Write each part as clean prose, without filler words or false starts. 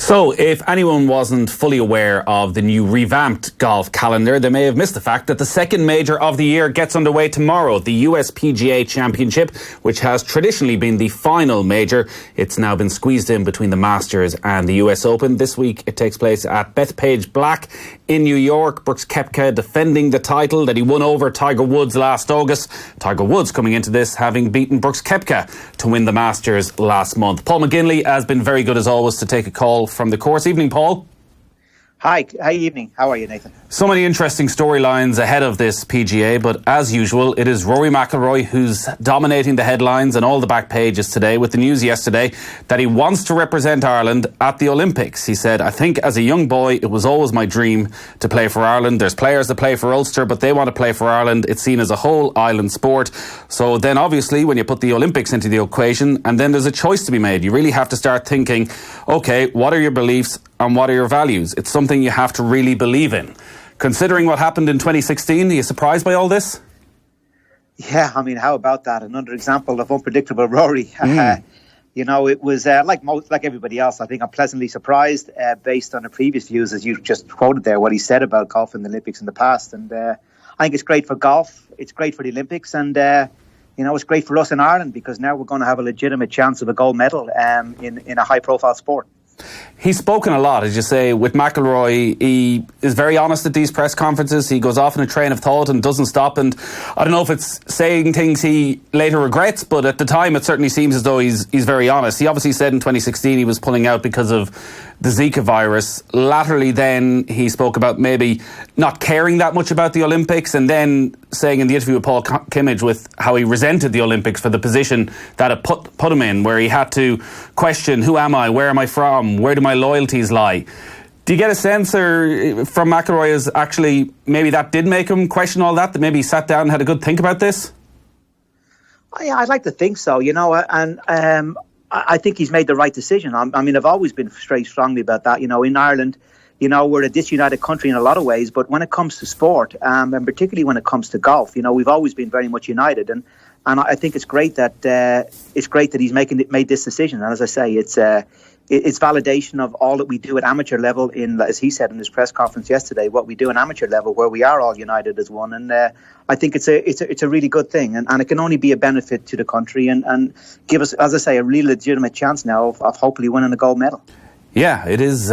So, if anyone wasn't fully aware of the new revamped golf calendar, they may have missed the fact that the second major of the year gets underway tomorrow, the US PGA Championship, which has traditionally been the final major. It's now been squeezed in between the Masters and the US Open. This week it takes place at BethPage Black in New York. Brooks Koepka defending the title that he won over Tiger Woods last August. Tiger Woods coming into this having beaten Brooks Koepka to win the Masters last month. Paul McGinley has been very good as always to take a call from the course. Evening, Paul. Hi, evening. How are you, Nathan? So many interesting storylines ahead of this PGA, but as usual, it is Rory McIlroy who's dominating the headlines and all the back pages today with the news yesterday that he wants to represent Ireland at the Olympics. He said, "I think as a young boy, it was always my dream to play for Ireland. There's players that play for Ulster, but they want to play for Ireland. It's seen as a whole island sport." So then obviously when you put the Olympics into the equation, and then there's a choice to be made, you really have to start thinking, okay, what are your beliefs and what are your values? It's something you have to really believe in. Considering what happened in 2016, are you surprised by all this? Yeah, I mean, how about that? Another example of unpredictable Rory. It was like everybody else. I think I'm pleasantly surprised based on the previous views, as you just quoted there, what he said about golf in the Olympics in the past. And I think it's great for golf. It's great for the Olympics. And, it's great for us in Ireland because now we're going to have a legitimate chance of a gold medal in a high-profile sport. He's spoken a lot, as you say, with McIlroy. He is very honest at these press conferences. He goes off in a train of thought and doesn't stop. And I don't know if it's saying things he later regrets, but at the time it certainly seems as though he's very honest. He obviously said in 2016 he was pulling out because of the Zika virus. Latterly then he spoke about maybe not caring that much about the Olympics, and then saying in the interview with Paul Kimmage with how he resented the Olympics for the position that it put him in, where he had to question, who am I, where am I from, where do my loyalties lie? Do you get a sense from McIlroy as actually maybe that did make him question all that maybe he sat down and had a good think about this? I'd like to think so, and I think he's made the right decision. I mean, I've always been very strongly about that. In Ireland, we're a disunited country in a lot of ways, but when it comes to sport, and particularly when it comes to golf, we've always been very much united. And I think it's great that he's made this decision. And as I say, it's validation of all that we do at amateur level as he said in his press conference yesterday, what we do at amateur level, where we are all united as one. And I think it's a really good thing, and it can only be a benefit to the country and give us, as I say, a really legitimate chance now of hopefully winning a gold medal. Yeah, it is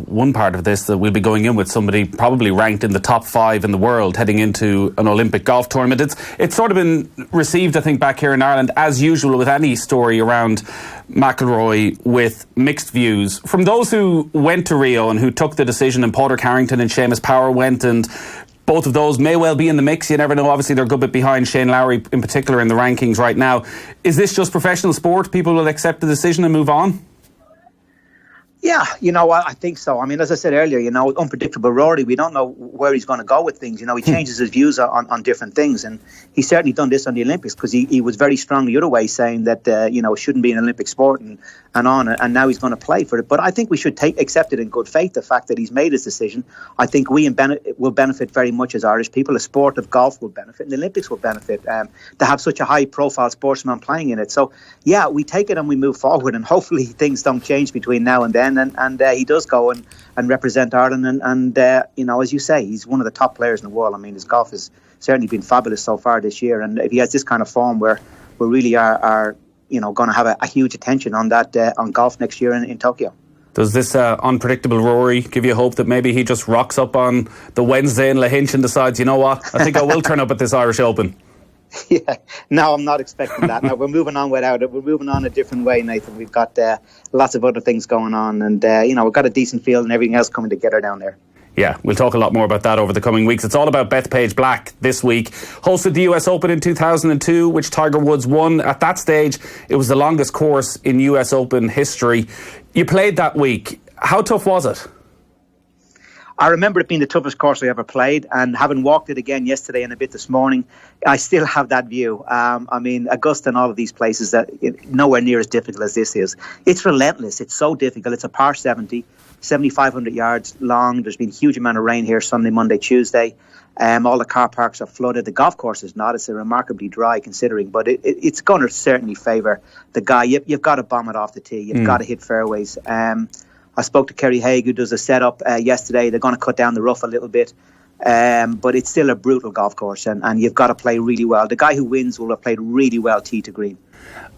one part of this that we'll be going in with somebody probably ranked in the top 5 in the world heading into an Olympic golf tournament. It's sort of been received, I think, back here in Ireland, as usual with any story around McIlroy, with mixed views. From those who went to Rio and who took the decision, and Padraig Harrington and Seamus Power went, and both of those may well be in the mix. You never know. Obviously, they're a good bit behind Shane Lowry in particular in the rankings right now. Is this just professional sport? People will accept the decision and move on? Yeah, I think so. I mean, as I said earlier, unpredictable Rory, we don't know where he's going to go with things. He changes his views on different things. And he's certainly done this on the Olympics because he was very strong the other way, saying that, it shouldn't be an Olympic sport and now he's going to play for it. But I think we should accept it in good faith, the fact that he's made his decision. I think we will benefit very much as Irish people. The sport of golf will benefit and the Olympics will benefit to have such a high-profile sportsman playing in it. So, yeah, we take it and we move forward, and hopefully things don't change between now and then. And he does go and represent Ireland. And as you say, he's one of the top players in the world. I mean, his golf has certainly been fabulous so far this year. And if he has this kind of form where we really are going to have a huge attention on that on golf next year in Tokyo. Does this unpredictable Rory give you hope that maybe he just rocks up on the Wednesday in Lahinch and decides, you know what, I think I will turn up at this Irish Open? Yeah, no, I'm not expecting that. No, we're moving on without it. We're moving on a different way, Nathan. We've got lots of other things going on, and we've got a decent field and everything else coming together down there. Yeah, we'll talk a lot more about that over the coming weeks. It's all about BethPage Black this week. Hosted the US Open in 2002, which Tiger Woods won. At that stage, it was the longest course in US Open history. You played that week. How tough was it? I remember it being the toughest course I ever played, and having walked it again yesterday and a bit this morning, I still have that view. I mean, Augusta and all of these places, that nowhere near as difficult as this is. It's relentless. It's so difficult. It's a par 70, 7,500 yards long. There's been a huge amount of rain here Sunday, Monday, Tuesday. All the car parks are flooded. The golf course is not. It's remarkably dry considering, but it's going to certainly favour the guy. You've got to bomb it off the tee. You've got to hit fairways. I spoke to Kerry Haig, who does a setup yesterday. They're going to cut down the rough a little bit. But it's still a brutal golf course, and you've got to play really well. The guy who wins will have played really well tee to green.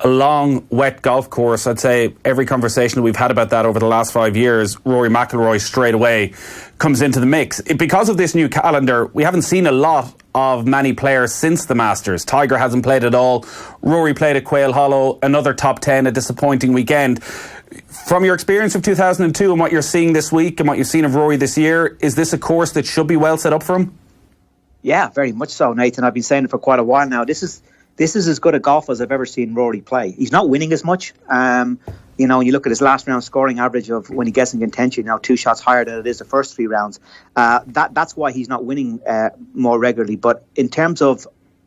A long, wet golf course. I'd say every conversation that we've had about that over the last 5 years, Rory McIlroy straight away comes into the mix. Because of this new calendar, we haven't seen a lot of many players since the Masters. Tiger hasn't played at all. Rory played at Quail Hollow, another top 10, a disappointing weekend. From your experience of 2002 and what you're seeing this week and what you've seen of Rory this year, is this a course that should be well set up for him? Yeah, very much so, Nathan. I've been saying it for quite a while now. This is as good a golf as I've ever seen Rory play. He's not winning as much. You know, when you look at his last round scoring average of when he gets in contention, now 2 shots higher than it is the first 3 rounds. That's why he's not winning more regularly. But in terms of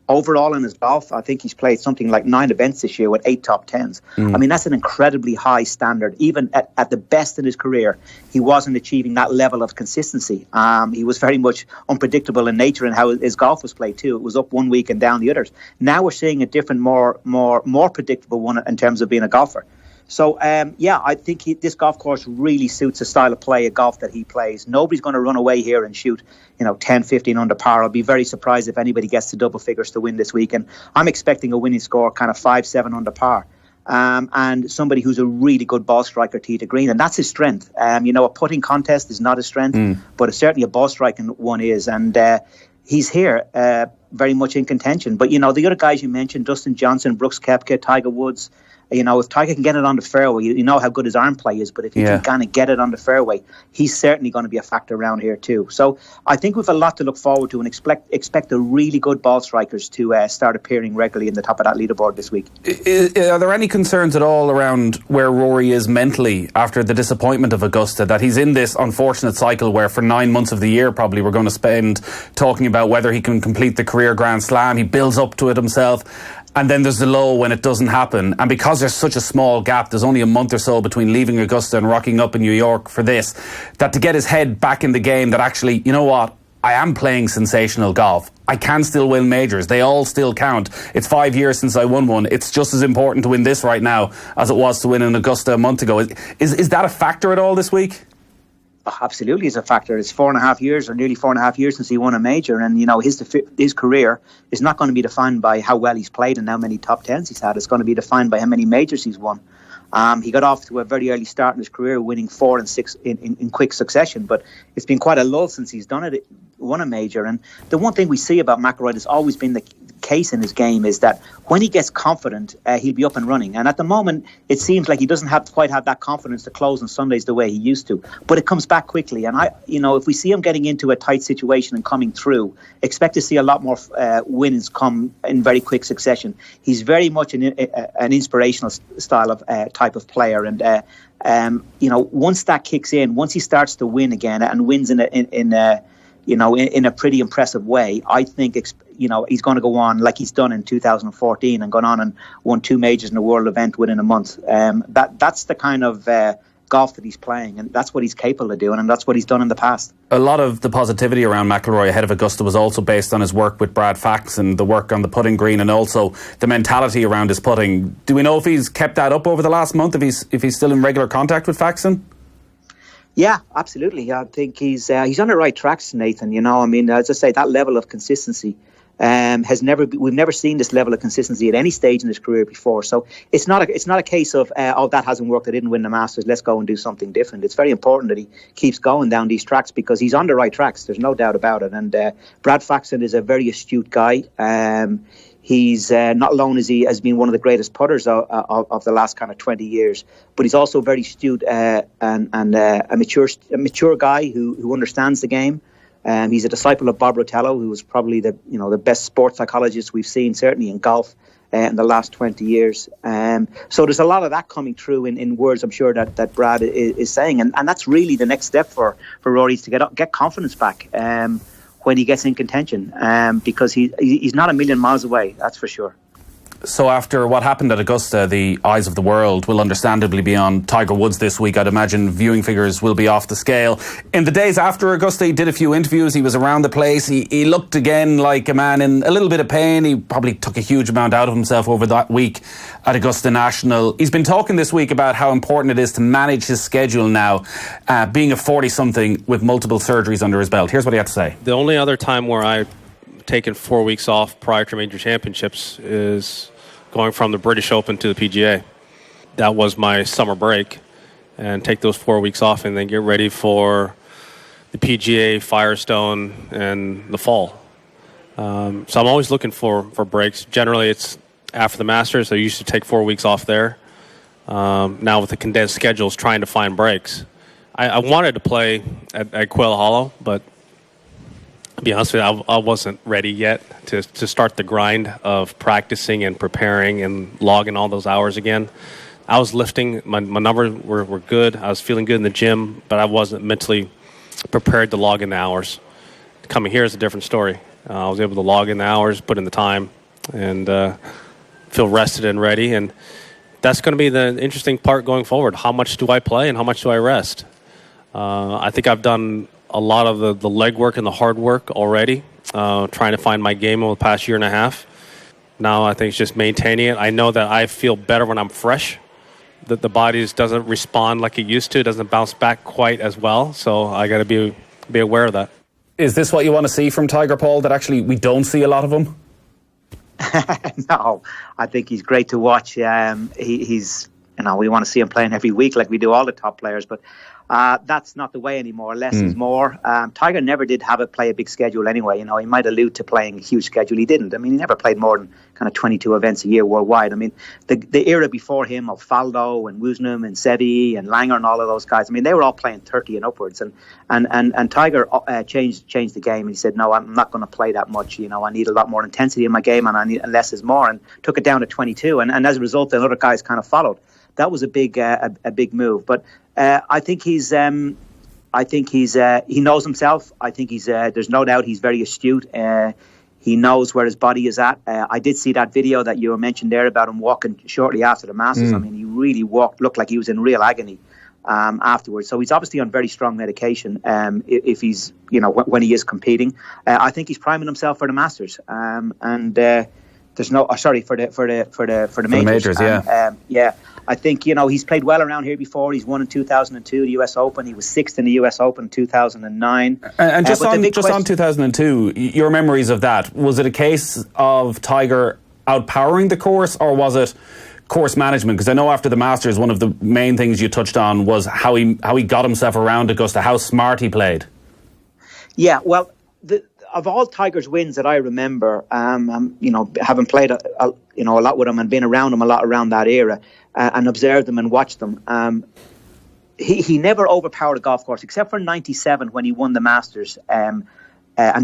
overall in his golf, I think he's played something like 9 events this year with 8 top 10s. I mean, that's an incredibly high standard. Even at the best in his career, he wasn't achieving that level of consistency. He was very much unpredictable in nature and how his golf was played too. It was up one week and down the others. Now we're seeing a different, more predictable one in terms of being a golfer. So, I think this golf course really suits the style of play of golf that he plays. Nobody's going to run away here and shoot, 10, 15 under par. I'll be very surprised if anybody gets to double figures to win this week. And I'm expecting a winning score kind of 5, 7 under par. And somebody who's a really good ball striker tee to green. And that's his strength. A putting contest is not his strength, but certainly a ball striking one is. And he's here very much in contention. But, the other guys you mentioned, Dustin Johnson, Brooks Koepka, Tiger Woods, if Tiger can get it on the fairway, you know how good his arm play is, but if he can kind of get it on the fairway, he's certainly going to be a factor around here too. So I think we've a lot to look forward to and expect the really good ball strikers to start appearing regularly in the top of that leaderboard this week. Are there any concerns at all around where Rory is mentally after the disappointment of Augusta, that he's in this unfortunate cycle where for 9 months of the year probably we're going to spend talking about whether he can complete the career Grand Slam? He builds up to it himself. And then there's the low when it doesn't happen. And because there's such a small gap, there's only a month or so between leaving Augusta and rocking up in New York for this, that to get his head back in the game, that actually, you know what, I am playing sensational golf. I can still win majors. They all still count. It's 5 years since I won one. It's just as important to win this right now as it was to win in Augusta a month ago. Is that a factor at all this week? Absolutely is a factor. It's 4.5 years or nearly 4.5 years since he won a major, and his career is not going to be defined by how well he's played and how many top 10s he's had. It's going to be defined by how many majors he's won. He got off to a very early start in his career, winning 4 and 6 in quick succession, but it's been quite a lull since he's won a major. And the one thing we see about McIlroy has always been the case in his game is that when he gets confident, he'll be up and running. And at the moment, it seems like he doesn't quite have that confidence to close on Sundays the way he used to. But it comes back quickly. And if we see him getting into a tight situation and coming through, expect to see a lot more wins come in very quick succession. He's very much an inspirational style of type of player. And once that kicks in, once he starts to win again and wins in a pretty impressive way, I think he's going to go on like he's done in 2014 and gone on and won 2 majors in a world event within a month. That's the kind of golf that he's playing, and that's what he's capable of doing, and that's what he's done in the past. A lot of the positivity around McIlroy ahead of Augusta was also based on his work with Brad Faxon, the work on the putting green, and also the mentality around his putting. Do we know if he's kept that up over the last month, if he's still in regular contact with Faxon? Yeah, absolutely. I think he's on the right tracks, Nathan. As I say, that level of consistency we've never seen this level of consistency at any stage in his career before. So it's not a case of that hasn't worked, I didn't win the Masters, let's go and do something different. It's very important that he keeps going down these tracks because he's on the right tracks. There's no doubt about it. And Brad Faxon is a very astute guy. He's not alone as he has been one of the greatest putters of the last kind of 20 years, but he's also very astute and a mature guy who understands the game. He's a disciple of Bob Rotello, who was probably the best sports psychologist we've seen, certainly in golf, in the last 20 years. So there's a lot of that coming through in words, I'm sure, that Brad is saying. And that's really the next step for Rory to get confidence back when he gets in contention, because he's not a million miles away, that's for sure. So after what happened at Augusta, the eyes of the world will understandably be on Tiger Woods this week. I'd imagine viewing figures will be off the scale. In the days after Augusta, he did a few interviews. He was around the place. He looked again like a man in a little bit of pain. He probably took a huge amount out of himself over that week at Augusta National. He's been talking this week about how important it is to manage his schedule now, being a 40-something with multiple surgeries under his belt. Here's what he had to say. The only other time where I've taken 4 weeks off prior to major championships is going from the British Open to the PGA. That was my summer break, and take those 4 weeks off and then get ready for the PGA, Firestone, and the fall. So I'm always looking for breaks. Generally, it's after the Masters. I used to take 4 weeks off there. Now with the condensed schedules, trying to find breaks. I wanted to play at Quail Hollow, but to be honest with you, I wasn't ready yet to start the grind of practicing and preparing and logging all those hours again. I was lifting. My numbers were good. I was feeling good in the gym, but I wasn't mentally prepared to log in the hours. Coming here is a different story. I was able to log in the hours, put in the time, and feel rested and ready. And that's going to be the interesting part going forward. How much do I play and how much do I rest? I think I've done a lot of the legwork and the hard work already, trying to find my game over the past year and a half. Now I think it's just maintaining it. I know that I feel better when I'm fresh, that the body just doesn't respond like it used to, doesn't bounce back quite as well. So I got to be aware of that. Is this what you want to see from Tiger, Paul, that actually we don't see a lot of him? No, I think he's great to watch. He's, we want to see him playing every week like we do all the top players, but that's not the way anymore. Less is more. Tiger never did play a big schedule anyway. He might allude to playing a huge schedule. He didn't. He never played more than kind of 22 events a year worldwide. The era before him of Faldo and Woosnam and Seve and Langer and all of those guys, they were all playing 30 and upwards. And Tiger changed the game. And he said, no, I'm not going to play that much. I need a lot more intensity in my game, and I need less is more. And took it down to 22. And as a result, the other guys kind of followed. That was a big move. But I think he knows himself. I think there's no doubt he's very astute. He knows where his body is at. I did see that video that you mentioned there about him walking shortly after the Masters. He really looked like he was in real agony afterwards. So he's obviously on very strong medication. If he's, when he is competing, I think he's priming himself for the Masters. There's no, sorry, for the majors. Yeah. I think, he's played well around here before. He's won in 2002, the US Open. He was sixth in the US Open in 2009. And just on 2002, your memories of that, was it a case of Tiger outpowering the course, or was it course management? Because I know after the Masters, one of the main things you touched on was how he got himself around Augusta, how smart he played. Yeah, well, of all Tiger's wins that I remember, having played a lot with him and been around him a lot around that era, and observed them and watched them, he never overpowered a golf course, except for 97 when he won the Masters and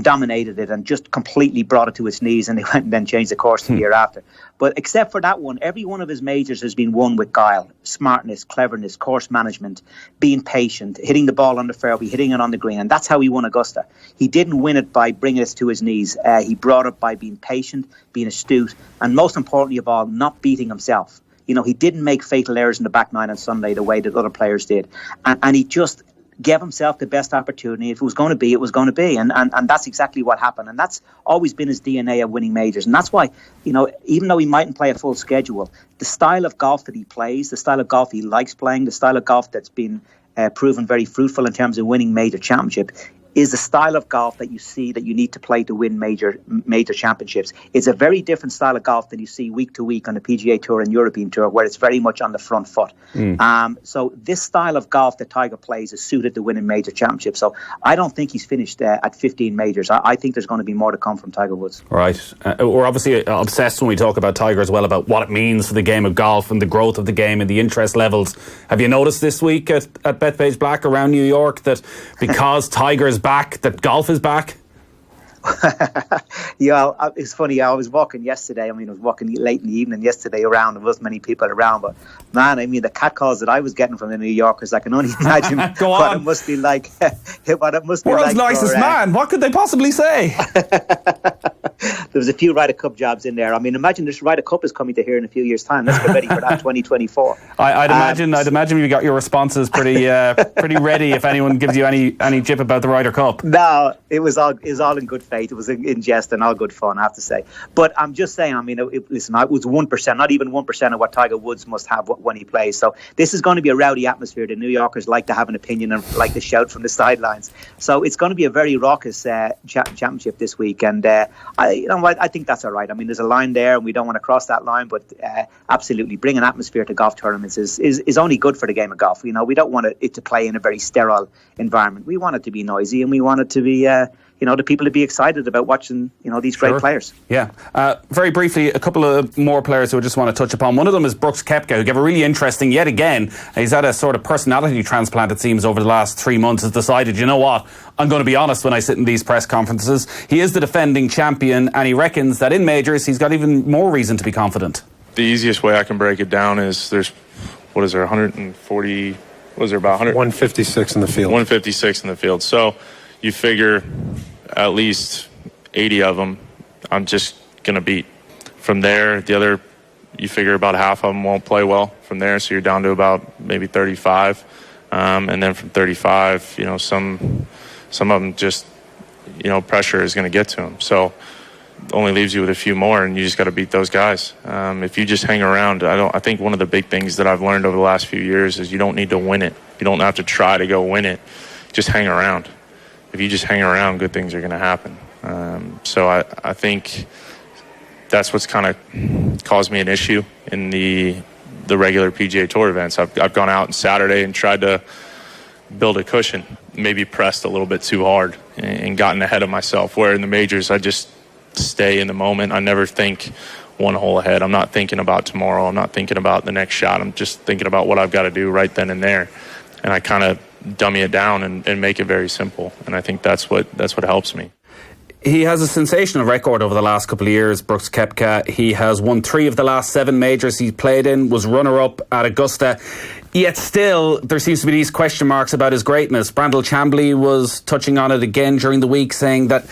dominated it and just completely brought it to its knees, and they went and then changed the course the year after. But except for that one, every one of his majors has been won with guile, smartness, cleverness, course management, being patient, hitting the ball on the fairway, hitting it on the green, and that's how he won Augusta. He didn't win it by bringing it to his knees. He brought it by being patient, being astute, and most importantly of all, not beating himself. He didn't make fatal errors in the back nine on Sunday the way that other players did. And he just gave himself the best opportunity. If it was going to be, it was going to be. And that's exactly what happened. And that's always been his DNA of winning majors. And that's why, even though he mightn't play a full schedule, the style of golf that he plays, the style of golf he likes playing, the style of golf that's been proven very fruitful in terms of winning major championship, is the style of golf that you see that you need to play to win major championships. It's a very different style of golf than you see week to week on the PGA Tour and European Tour, where it's very much on the front foot. So this style of golf that Tiger plays is suited to winning major championships. So I don't think he's finished at 15 majors. I think there's going to be more to come from Tiger Woods. Right. We're obviously obsessed when we talk about Tiger as well, about what it means for the game of golf and the growth of the game and the interest levels. Have you noticed this week at BethPage Black around New York that because Tiger's back, that golf is back? Yeah, it's funny. I was walking yesterday. I was walking late in the evening yesterday around. There wasn't many people around, but man, the catcalls that I was getting from the New Yorkers, I can only imagine what it must be like. What it must be World's like. Nicest man. What could they possibly say? was a few Ryder Cup jobs in there. I mean, imagine this Ryder Cup is coming to here in a few years' time. Let's get ready for that 2024. I'd imagine you got your responses pretty ready if anyone gives you any jip about the Ryder Cup. No, it was all in good faith. It was in jest and all good fun, I have to say. But I'm just saying, I mean, listen, it was 1%, not even 1% of what Tiger Woods must have when he plays. So this is going to be a rowdy atmosphere. The New Yorkers like to have an opinion and like to shout from the sidelines. So it's going to be a very raucous championship this week. And I think that's all right. I mean, there's a line there and we don't want to cross that line, but absolutely bringing atmosphere to golf tournaments is only good for the game of golf. You know, we don't want it to play in a very sterile environment. We want it to be noisy and we want it to be the people to be excited about watching, these great players. Yeah. Very briefly, a couple of more players who I just want to touch upon. One of them is Brooks Koepka, who gave a really interesting, yet again, he's had a sort of personality transplant, it seems, over the last 3 months, has decided, you know what, I'm going to be honest when I sit in these press conferences. He is the defending champion, and he reckons that in majors, he's got even more reason to be confident. The easiest way I can break it down is there's, 140, was there about 100? 156 in the field. 156 in the field. So you figure at least 80 of them I'm just going to beat. From there, the other, you figure about half of them won't play well from there, so you're down to about maybe 35. And then from 35, some of them just, pressure is going to get to them. So only leaves you with a few more, and you just got to beat those guys. If you just hang around, I think one of the big things that I've learned over the last few years is you don't need to win it. You don't have to try to go win it. Just hang around. If you just hang around, good things are going to happen. So I think that's what's kind of caused me an issue in the regular PGA Tour events. I've gone out on Saturday and tried to build a cushion, maybe pressed a little bit too hard and gotten ahead of myself, where in the majors I just stay in the moment. I never think one hole ahead. I'm not thinking about tomorrow. I'm not thinking about the next shot. I'm just thinking about what I've got to do right then and there. And I kind of dummy it down and make it very simple. And I think that's what helps me. He has a sensational record over the last couple of years, Brooks Koepka. He has won 3 of the last 7 majors he's played in, was runner-up at Augusta. Yet still, there seems to be these question marks about his greatness. Brandel Chambly was touching on it again during the week, saying that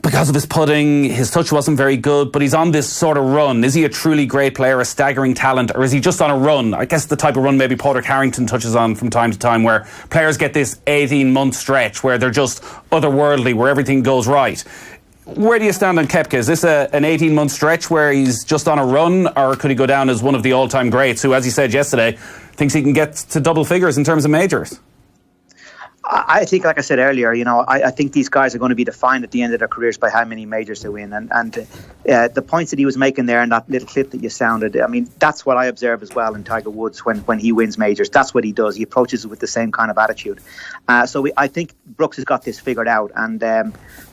because of his putting, his touch wasn't very good, but he's on this sort of run. Is he a truly great player, a staggering talent, or is he just on a run? I guess the type of run maybe Padraig Harrington touches on from time to time, where players get this 18-month stretch where they're just otherworldly, where everything goes right. Where do you stand on Koepka? Is this an 18-month stretch where he's just on a run, or could he go down as one of the all-time greats who, as he said yesterday, thinks he can get to double figures in terms of majors? I think, like I said earlier, I think these guys are going to be defined at the end of their careers by how many majors they win. And the points that he was making there in that little clip that you sounded, I mean, that's what I observe as well in Tiger Woods when he wins majors. That's what he does. He approaches it with the same kind of attitude. I think Brooks has got this figured out.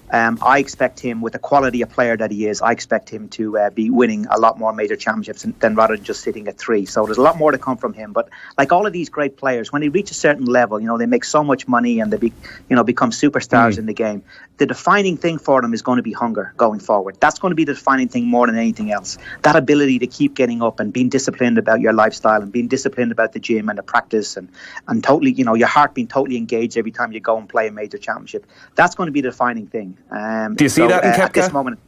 And I expect him, with the quality of player that he is, I expect him to be winning a lot more major championships than rather than just sitting at 3. So there's a lot more to come from him. But like all of these great players, when they reach a certain level, they make so much money and they become superstars in the game. The defining thing for them is going to be hunger going forward. That's going to be the defining thing more than anything else. That ability to keep getting up and being disciplined about your lifestyle and being disciplined about the gym and the practice and totally, your heart being totally engaged every time you go and play a major championship. That's going to be the defining thing. Do you see that in Koepka? At this moment,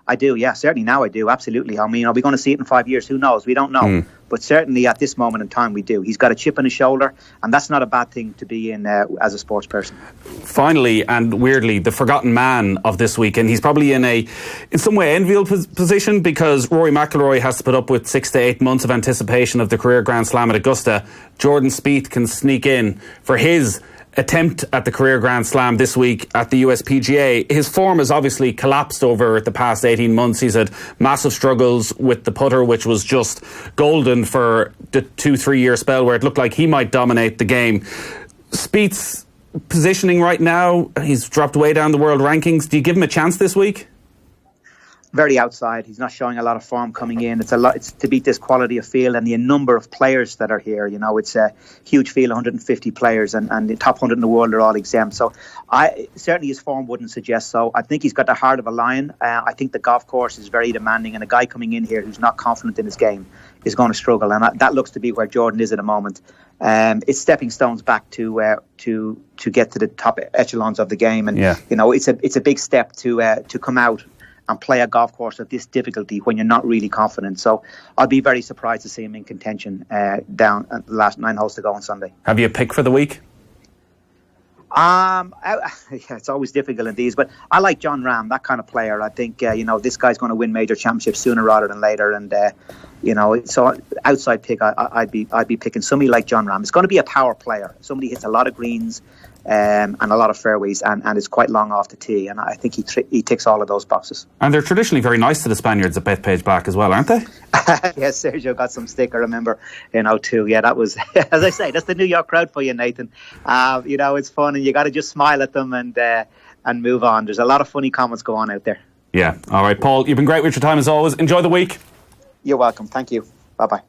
I do, yeah, certainly now I do, absolutely. I mean, are we going to see it in 5 years? Who knows? We don't know. But certainly at this moment in time, we do. He's got a chip on his shoulder, and that's not a bad thing to be in as a sports person. Finally, and weirdly, the forgotten man of this weekend. He's probably in some way, enviable position, because Rory McIlroy has to put up with 6 to 8 months of anticipation of the career Grand Slam at Augusta. Jordan Spieth can sneak in for his attempt at the career Grand Slam this week at the US PGA. His form has obviously collapsed over the past 18 months. He's had massive struggles with the putter, which was just golden for the 2-3 year spell where it looked like he might dominate the game. Spieth's positioning right now, he's dropped way down the world rankings. Do you give him a chance this week? Very outside. He's not showing a lot of form coming in. It's to beat this quality of field and the number of players that are here. It's a huge field, 150 players, and the top 100 in the world are all exempt. So certainly his form wouldn't suggest so. I think he's got the heart of a lion. I think the golf course is very demanding, and a guy coming in here who's not confident in his game is going to struggle. And that looks to be where Jordan is at the moment. It's stepping stones back to get to the top echelons of the game, and it's a big step to come out and play a golf course of this difficulty when you're not really confident. So I'd be very surprised to see him in contention down at the last 9 holes to go on Sunday. Have you a pick for the week? Yeah, it's always difficult in these, but I like John Ram, that kind of player. I think this guy's going to win major championships sooner rather than later, and so outside pick, I'd be picking somebody like John Ram. It's going to be a power player. Somebody hits a lot of greens and a lot of fairways, and is quite long off the tee, and I think he ticks all of those boxes. And they're traditionally very nice to the Spaniards at BethPage Black as well, aren't they? Yes, Sergio got some stick, I remember, in 2002. Yeah, that was, as I say, that's the New York crowd for you, Nathan. It's fun, and you got to just smile at them and move on. There's a lot of funny comments go on out there. Yeah. All right, Paul, you've been great with your time as always. Enjoy the week. You're welcome. Thank you. Bye-bye.